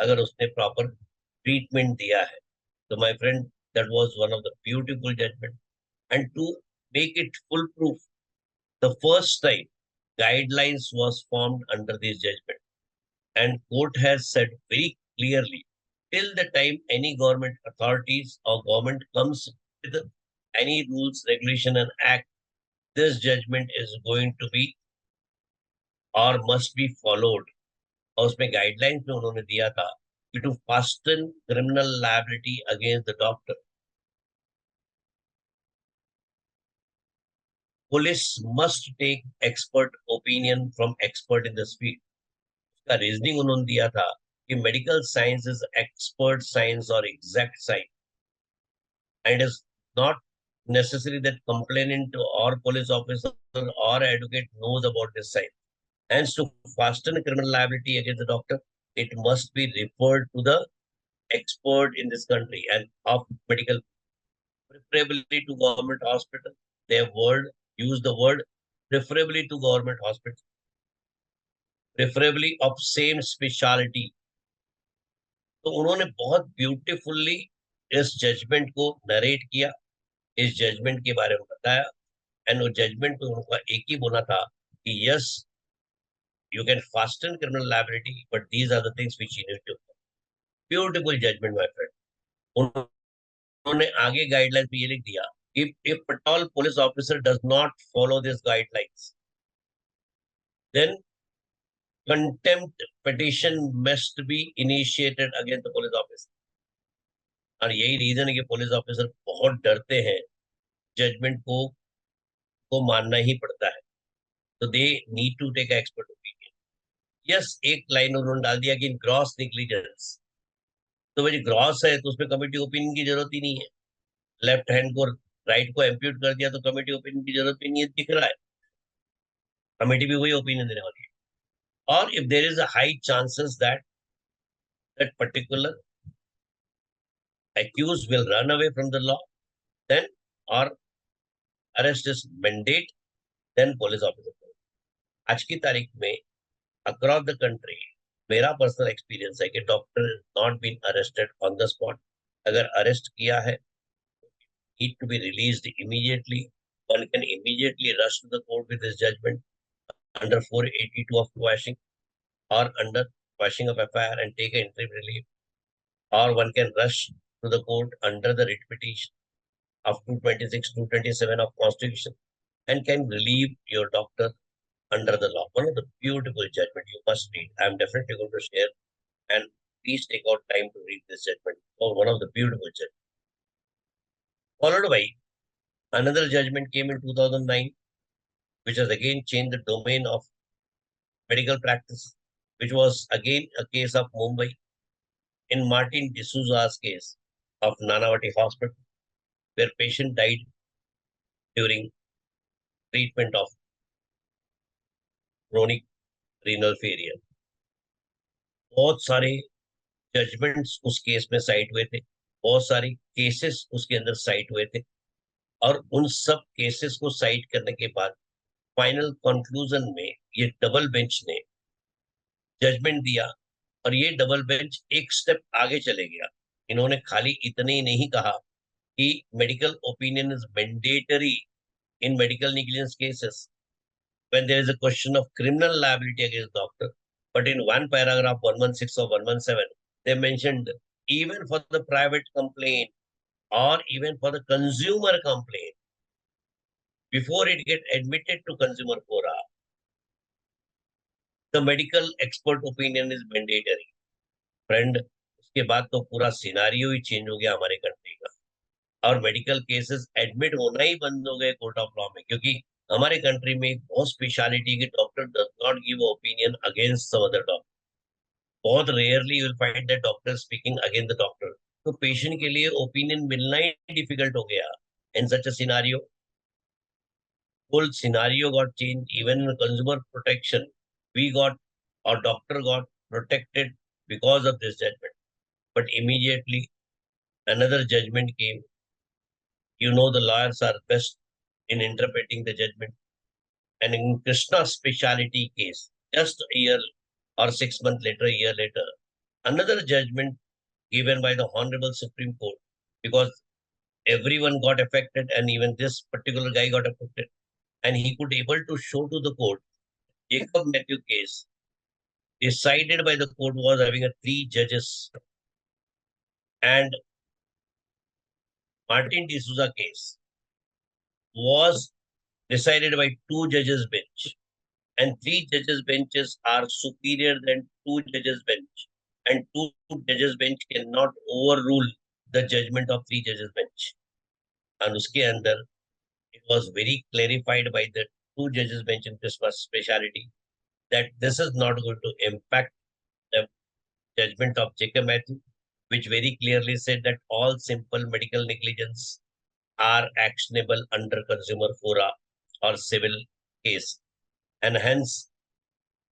अगर उसने proper treatment दिया है। तो my friend, that was one of the beautiful judgment, and to make it foolproof, the first time guidelines was formed under this judgment, and court has said very clearly, till the time any government authorities or government comes with any rules, regulation and act, this judgment is going to be or must be followed. और उसमें guidelines में उन्होंने दिया था कि to fasten criminal liability against the doctor, police must take expert opinion from expert in the field. उसका reasoning उन्होंने दिया था कि medical science is expert science और exact science, and is not necessary that complainant or police officer or advocate knows about this science. Hence, to fasten criminal liability against the doctor, it must be referred to the expert in this country and of medical, preferably to government hospital. Their word, use the word preferably to government hospital, preferably of same specialty. तो उन्होंने बहुत beautifully इस judgement को narrate किया, इस judgment के बारे में बताया, एंड वो जजमेंट में उनका एक ही बोला था कि yes, you can fasten criminal liability, but these are the things which you need to. Beautiful judgment my friend. उन्होंने आगे गाइडलाइंस में ये लिख दिया, if at all police officer does not follow these guidelines, then contempt petition must be initiated against the police officer। और यही reason है कि पुलिस ऑफिसर बहुत डरते हैं जजमेंट को मानना ही पड़ता है। तो they need to take expert opinion. Yes, एक लाइन उन्होंने डाल दिया कि इन ग्रॉस निग्लिजेंस, तो भाई ग्रॉस है तो उसमें कमिटी ओपिनियन की जरूरत ही नहीं है। लेफ्ट हैंड को राइट को एम्प्यूट कर दिया तो कमिटी ओपिनियन की जरूरत भी नहीं है, दिख रहा है कमेटी भी वही ओपिनियन देने वाली है। और if there is a high chances that that particular accused will run away from the law, then or arrest is mandate, then police officer। आज की तारीख में अक्रॉस द कंट्री मेरा पर्सनल एक्सपीरियंस है कि doctor not been arrested on the spot. अगर arrest किया है, need to be released immediately, one can immediately rush to the court with his judgment under 482 of quashing or under quashing of FIR and take an interim relief, or one can rush to the court under the writ petition of 226, 227 of Constitution and can relieve your doctor under the law. One of the beautiful judgment you must read. I am definitely going to share, and please take out time to read this judgment. Oh, one of the beautiful judgment. Followed by another judgment came in 2009, which has again changed the domain of medical practice, which was again a case of Mumbai in Martin D'Souza's case of Nanavati Hospital, where patient died during treatment of chronic renal failure। बहुत सारे judgements उस case में site हुए थे, बहुत सारे cases उसके अंदर साइट हुए थे, और उन सब केसेस को साइट करने के बाद फाइनल कंक्लूजन में ये डबल बेंच ने जजमेंट दिया। और ये डबल बेंच एक स्टेप आगे चले गया। इन्होंने खाली इतने ही नहीं कहा कि medical opinion is mandatory in medical negligence cases when there is a question of criminal liability against doctor. But in one paragraph, 116 or 117, they mentioned even for the private complaint or even for the consumer complaint, before it get admitted to consumer fora, the medical expert opinion is mandatory। Friend, उसके बाद तो पूरा scenario ही change हो गया हमारे country का, और medical cases admit होना ही बंद हो गए कोर्ट ऑफ लॉ में, क्योंकि हमारे कंट्री में बहुत स्पेशलिटी के doctor does not give opinion against some other doctor. बहुत rarely you will find that doctor speaking against the doctor. तो पेशेंट के लिए ओपिनियन मिलना ही डिफिकल्ट हो गया। In such a scenario, whole scenario got changed. Even in consumer protection, we got, or doctor got protected because of this judgment. But immediately another judgment came. You know, the lawyers are best in interpreting the judgment. And in Krishna's specialty case, just a year or 6 months later, a year later, Another judgment given by the Honorable Supreme Court, because everyone got affected and even this particular guy got affected. And he could able to show to the court, Jacob Matthew case decided by the court was having a 3 judges, and Martin D'Souza case was decided by 2 judges bench, and 3 judges benches are superior than 2 judges bench, and 2 judges bench cannot overrule the judgment of 3 judges bench. And uske andar it was very clarified by the 2 judges bench in this speciality that this is not going to impact the judgment of Jacob Matthew, which very clearly said that all simple medical negligence are actionable under consumer fora or civil case. And hence,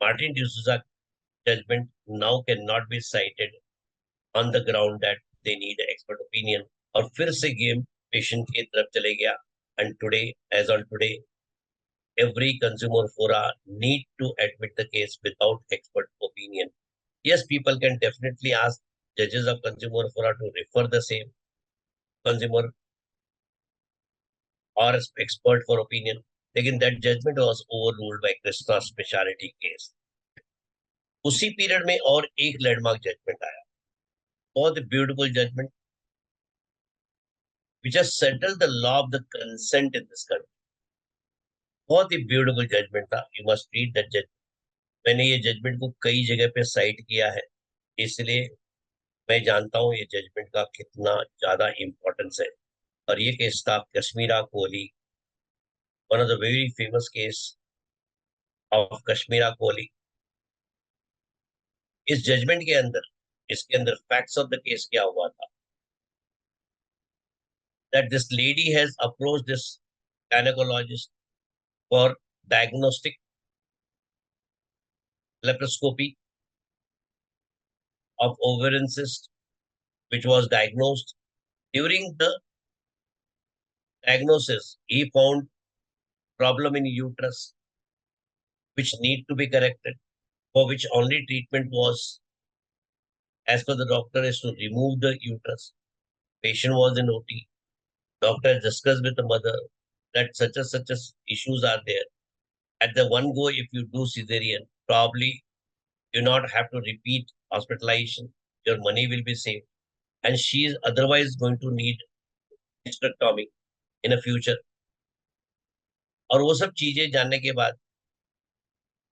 Martin D'Souza judgment now cannot be cited on the ground that they need expert opinion. और फिर से game patient की तरफ चले गया. And today, as on today, every consumer fora need to admit the case without expert opinion. Yes, people can definitely ask judges of consumer fora to refer the same consumer or expert for opinion. लेकिन that judgment was overruled by Krishna specialty case. उसी period में और एक landmark judgment आया, बहुत beautiful judgment which has settled the law of the consent in this country. बहुत ही beautiful judgment था. You must read that judgment. मैंने ये जजमेंट को कई जगह पे साइट किया है, इसलिए मैं जानता हूँ ये जजमेंट का कितना ज्यादा इंपॉर्टेंस है. और ये केस था Kashmira Kohli, one of the very famous case of Kashmira Kohli. इस जजमेंट के अंदर, इसके अंदर फैक्ट्स ऑफ द केस क्या हुआ था, that this lady has approached this gynecologist for diagnostic laparoscopy of ovarian cyst, which was diagnosed. During the diagnosis, he found problem in uterus, which need to be corrected, for which only treatment was, as per the doctor, is to remove the uterus. Patient was in OT. Doctor discussed with the mother that such as issues are there. At the one go, if you do cesarean, probably you not have to repeat hospitalization. Your money will be saved. And she is otherwise going to need hysterectomy in a future. और वो सब चीजें जानने के बाद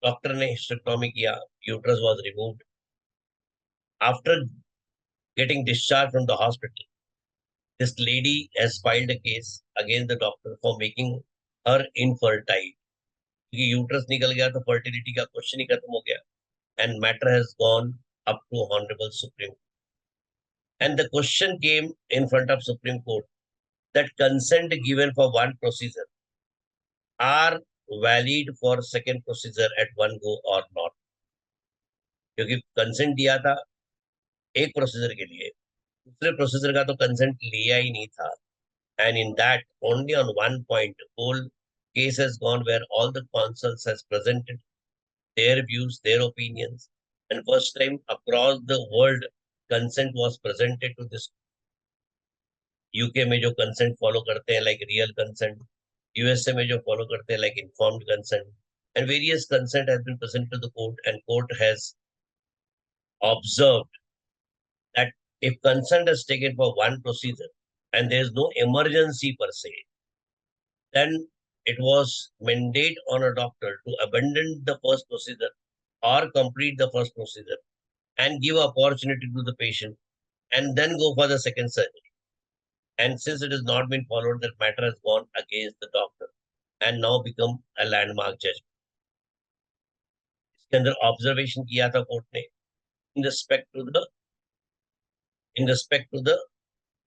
doctor ने hysterectomy किया, uterus was removed. After getting discharged from the hospital, this lady has filed a case against the doctor for making her infertile. क्योंकि यूट्रस निकल गया तो फर्टिलिटी का क्वेश्चन ही खत्म हो गया. And matter has gone up to Honorable Supreme. And the question came in front of Supreme Court that consent given for one procedure are valid for second procedure at one go or not. क्योंकि consent दिया था एक procedure के लिए, दूसरे procedure का तो consent लिया ही नहीं था. And in that, only on one point, whole case has gone where all the consuls has presented their views, their opinions, and first time across the world, consent was presented to this. UK में जो consent follow करते हैं like real consent, USA में जो follow करते हैं like informed consent, and various consent has been presented to the court, and court has observed that if consent is taken for one procedure and there is no emergency per se, then it was mandate on a doctor to abandon the first procedure or complete the first procedure and give opportunity to the patient and then go for the second surgery. And since it has not been followed, that matter has gone against the doctor and now become a landmark judgment. इसके अंदर observation किया था court ने in respect to the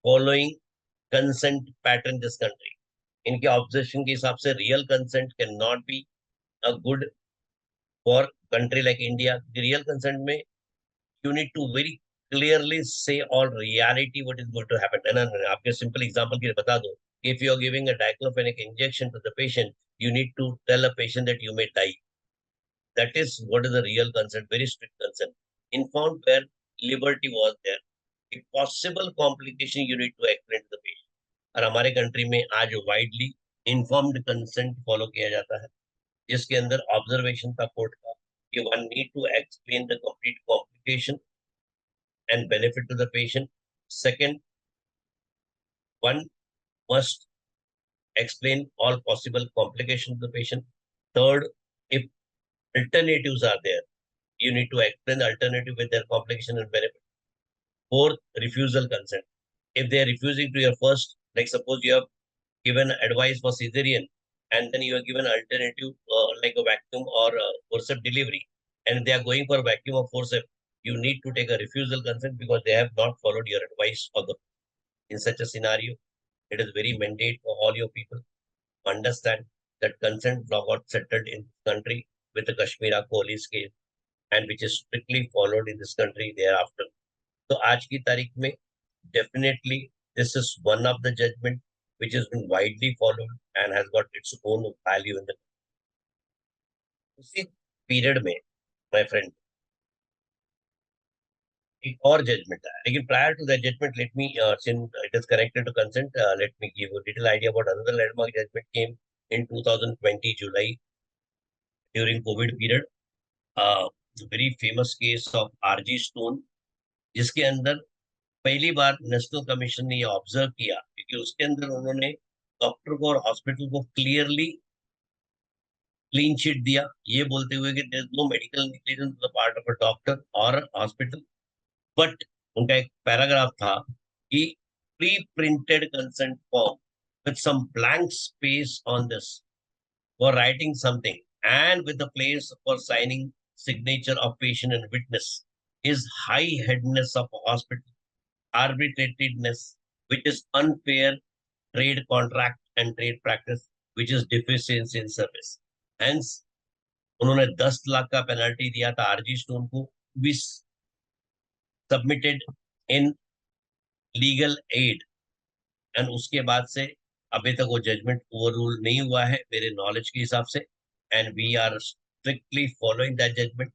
following consent pattern in this country. इनके observation के हिसाब से real consent can not be a good for country like India. Real consent में you need to very clearly say all reality what is going to happen. And आपके simple example के लिए बता दूं, if you are giving a diclofenac injection to the patient, you need to tell a patient that you may die. That is what is the real consent, very strict consent. Informed where liberty was there. A possible complication you need to explain to the patient. और हमारे country में आज widely informed consent follow किया जाता है, जिसके अंदर observation था कोर्ट का कि one need to explain the complete complication and benefit to the patient. Second, one must explain all possible complications of the patient. Third, if alternatives are there, you need to explain the alternative with their complication and benefit. Fourth, refusal consent. If they are refusing to your first, like suppose you have given advice for cesarean and then you are given alternative like a vacuum or forceps delivery, and they are going for vacuum or forceps, you need to take a refusal consent because they have not followed your advice. In such a scenario, it is very mandate for all your people to understand that consent law got settled in this country with the Kashmira police case and which is strictly followed in this country thereafter. So आज की तारीख में definitely this is one of the judgment which has been widely followed and has got its own value in the उसी period में my friend एक और judgment आया. लेकिन prior to that judgment, let me since it is connected to consent, let me give a little idea about another landmark judgment came in 2020 July during COVID period. Very famous case of RG Stone, जिसके अंदर पहली बार national commission ने ये observe किया क्योंकि उसके अंदर उन्होंने डॉक्टर को और हॉस्पिटल को क्लियरली क्लीन चिट दिया, ये बोलते हुए कि there is no medical negligence on the part of a doctor और हॉस्पिटल. बट उनका एक पैराग्राफ था कि pre printed consent form with some blank space on this for writing something and with the place for signing signature of patient and witness is high-headedness of a hospital, arbitratedness, which is unfair trade contract and trade practice, which is deficiency in service. Hence, उन्होंने 10 लाख का penalty दिया था RG stone को, भी submitted in legal aid, and उसके बाद से अभी तक वो जजमेंट ओवर रूल नहीं हुआ है मेरे नॉलेज के हिसाब से, and we are strictly following that judgment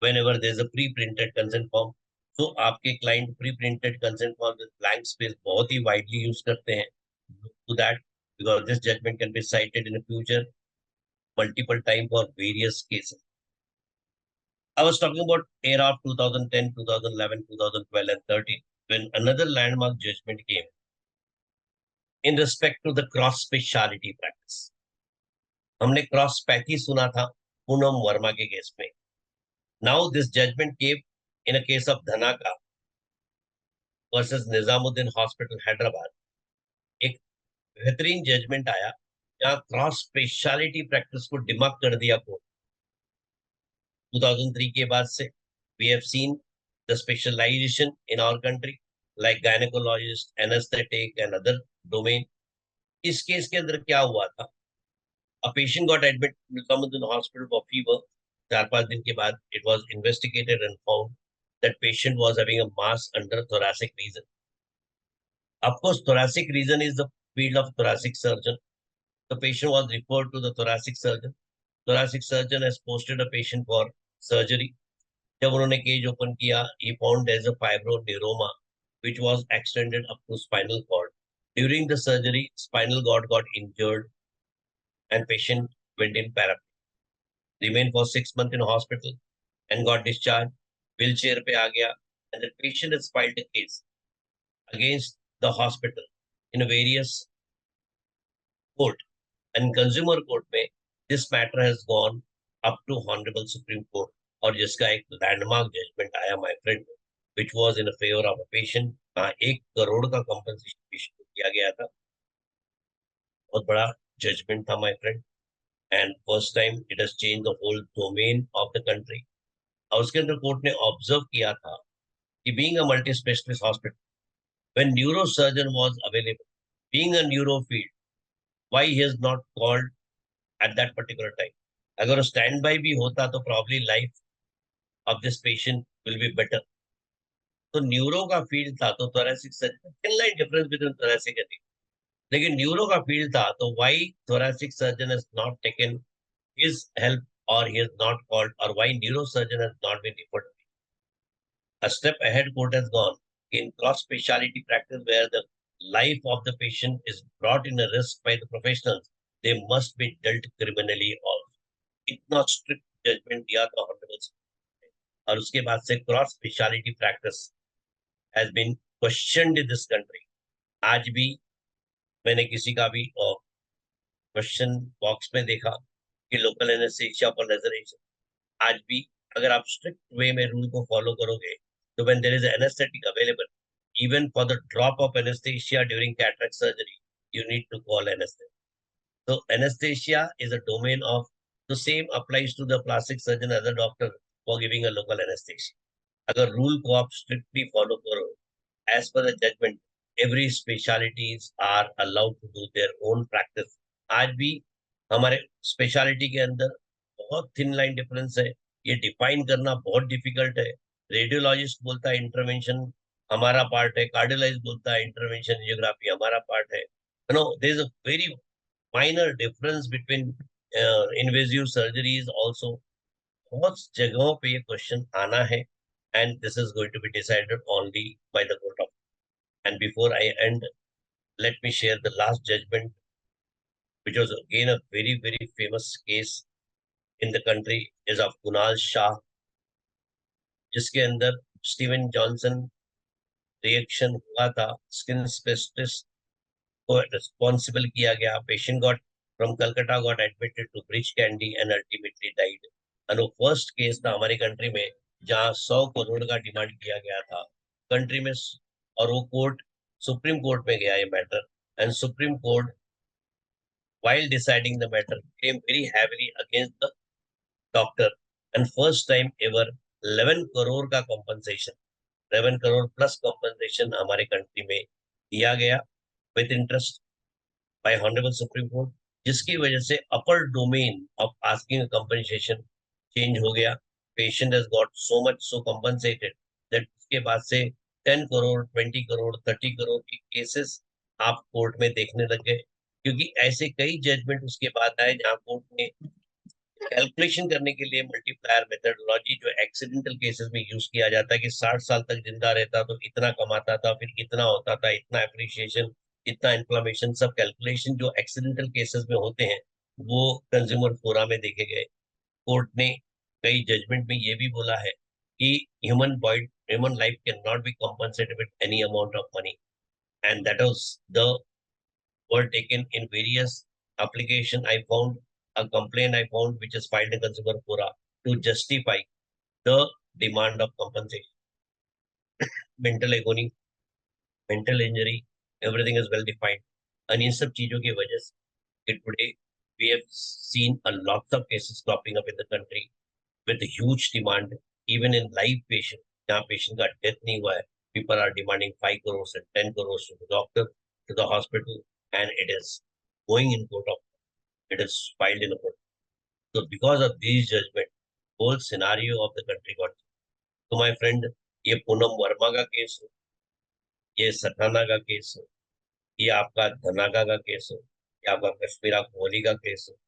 whenever there is a pre-printed consent form. So आपके client pre-printed consent form with blank space बहुत ही widely use करते हैं. Look to that because this judgment can be cited in the future multiple time for various cases. I was talking about era of 2010, 2011, 2012 and 13 when another landmark judgment came in respect to the cross speciality practice. हमने cross pathy सुना था पूनम वर्मा के case में. Now this judgment came in a case of Dhanaka versus Nizamuddin Hospital, Hyderabad. एक बेहतरीन judgement आया जहां cross specialty practice को डिमार्क कर दिया कोर्ट. 2003 के बाद से we have seen the specialization in our country like gynecologist, anesthetic and other domain. इस केस के अंदर क्या हुआ था? A patient got admitted to Nizamuddin Hospital for fever. 4-5 दिन के बाद it was investigated and found that patient was having a mass under thoracic region. Of course, thoracic region is the field of thoracic surgeon. The patient was referred to the thoracic surgeon. Thoracic surgeon has posted a patient for surgery. जब उन्होंने cage open किया, he found there's a fibroneuroma which was extended up to spinal cord. During the surgery, spinal cord got injured and patient went in paraplegia. Remained for 6 months in hospital and got discharged. Wheelchair पे आ गया and the patient has filed a case against the hospital in various court and consumer court में this matter has gone up to Honorable Supreme Court और जिसका एक landmark judgment आया my friend which was in a favor of a patient. 1 crore का compensation patient को किया गया था. बहुत बड़ा जजमेंट था my friend and first time it has changed the whole domain of the country. और उसके अंदर कोर्ट ने ऑब्जर्व किया था कि being a multi specialist hospital when neurosurgeon was available, being a neuro field, why he is not called at that particular time? अगर stand by भी होता तो probably life of this patient will be better. तो neuro का field था तो thoracic surgeon line difference between thoracic and, लेकिन neuro का फील्ड था तो why thoracic surgeon has not taken his help और ही हैज नॉट कॉल्ड और why neuro surgeon has not been referred. A step ahead court has gone in cross speciality practice where the life of the patient is brought in a risk by the professionals. They must be dealt criminally also. इतना strict judgment दिया था honourable, और उसके बाद से cross specialty practice has been questioned in this country. आज भी मैंने किसी का भी क्वेश्चन बॉक्स में देखा कि लोकल एनेस्थीसिया पर रिजर्वेशन. आज भी अगर आप स्ट्रिक्ट वे में रूल को फॉलो करोगे तो when there is anaesthetic available, even for the drop of anesthesia during cataract surgery, you need to call anesthesia. So anesthesia is a domain of, the same applies to the plastic surgeon as a doctor for giving a local anesthesia. अगर rule को आप strictly follow करो as per the judgment, every specialties are allowed to do their own practice. आज भी हमारे speciality के अंदर बहुत थिन लाइन डिफरेंस है. ये डिफाइन करना बहुत डिफिकल्ट है. रेडियोलॉजिस्ट बोलता है इंटरवेंशन हमारा पार्ट है, कार्डियोलॉजिस्ट बोलता है इंटरवेंशन एंजियोग्राफी हमारा पार्ट है. No, there is a very minor difference between invasive surgeries also. बहुत जगहों पे ये क्वेश्चन आना है, and this is going to be decided only by the court of. And before I end, let me share the last judgment, which was again a very, very famous case in the country, is of Kunal Shah, जिसके अंदर Steven Johnson reaction हुआ था. Skin specialist को responsible किया गया. Patient got from Calcutta got admitted to Breach Candy and ultimately died. And वो first case था हमारी कंट्री में जहां 100 करोड़ का डिमांड किया गया था कंट्री में. और वो कोर्ट, सुप्रीम कोर्ट में गया ये matter, and supreme court while deciding the matter came very heavily against the doctor. And first time ever 11 crore का compensation, 11 करोड़ plus compensation हमारे कंट्री में दिया गया with interest by Honorable Supreme Court, जिसकी वजह से upper domain of asking a compensation change हो गया. Patient has got so much so compensated that उसके बाद से 10 करोड़, 20 करोड़, 30 करोड़ की केसेस आप कोर्ट में देखने लग गए. क्योंकि ऐसे कई जजमेंट उसके बाद आए जहां कोर्ट ने कैलकुलेशन करने के लिए मल्टीप्लायर मेथडोलॉजी जो एक्सीडेंटल केसेस में यूज किया जाता है कि 60 साल तक जिंदा रहता तो इतना कमाता था, फिर इतना होता था, इतना एप्रिसिएशन, इतना इन्फ्लेमेशन, सब कैलकुलेशन जो एक्सीडेंटल केसेस में होते हैं वो कंज्यूमर फोरा में देखे गए. कोर्ट ने कई जजमेंट में ये भी बोला है कि human life can not B compensated with any amount of money. And that was the were taken in various application. I found a complaint I found which is filed in Consumer Fora to justify the demand of compensation. Mental agony, mental injury, everything is well defined. And in सब चीजों की वजह से today we have seen a lot of cases cropping up in the country with a huge demand, even in live patient. जहाँ patient का death नहीं हुआ है, people are demanding 5 crores and 10 crores to the doctor, to the hospital, and it is going in court of, it is filed in a court. So because of these judgment, whole scenario of the country got. So my friend, ये पूनम वर्मा का case हो, ये सठाना का case हो, ये आपका धनाका का case हो, ये आपका कश्मीरा कोहली का केस हो,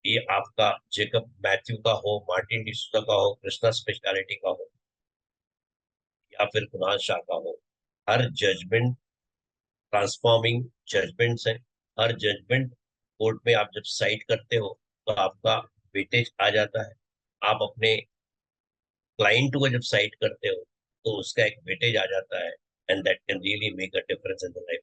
ये आपका जेकब मैथ्यू का हो, मार्टिन डिसूजा का हो, कृष्णा स्पेशलिटी का हो, या फिर कुणाल शाह का हो, हर जजमेंट ट्रांसफॉर्मिंग जजमेंट्स है. हर जजमेंट कोर्ट में आप जब साइट करते हो तो आपका वेटेज आ जाता है. आप अपने क्लाइंट को जब साइट करते हो तो उसका एक वेटेज आ जाता है, and that can really make a difference in the life.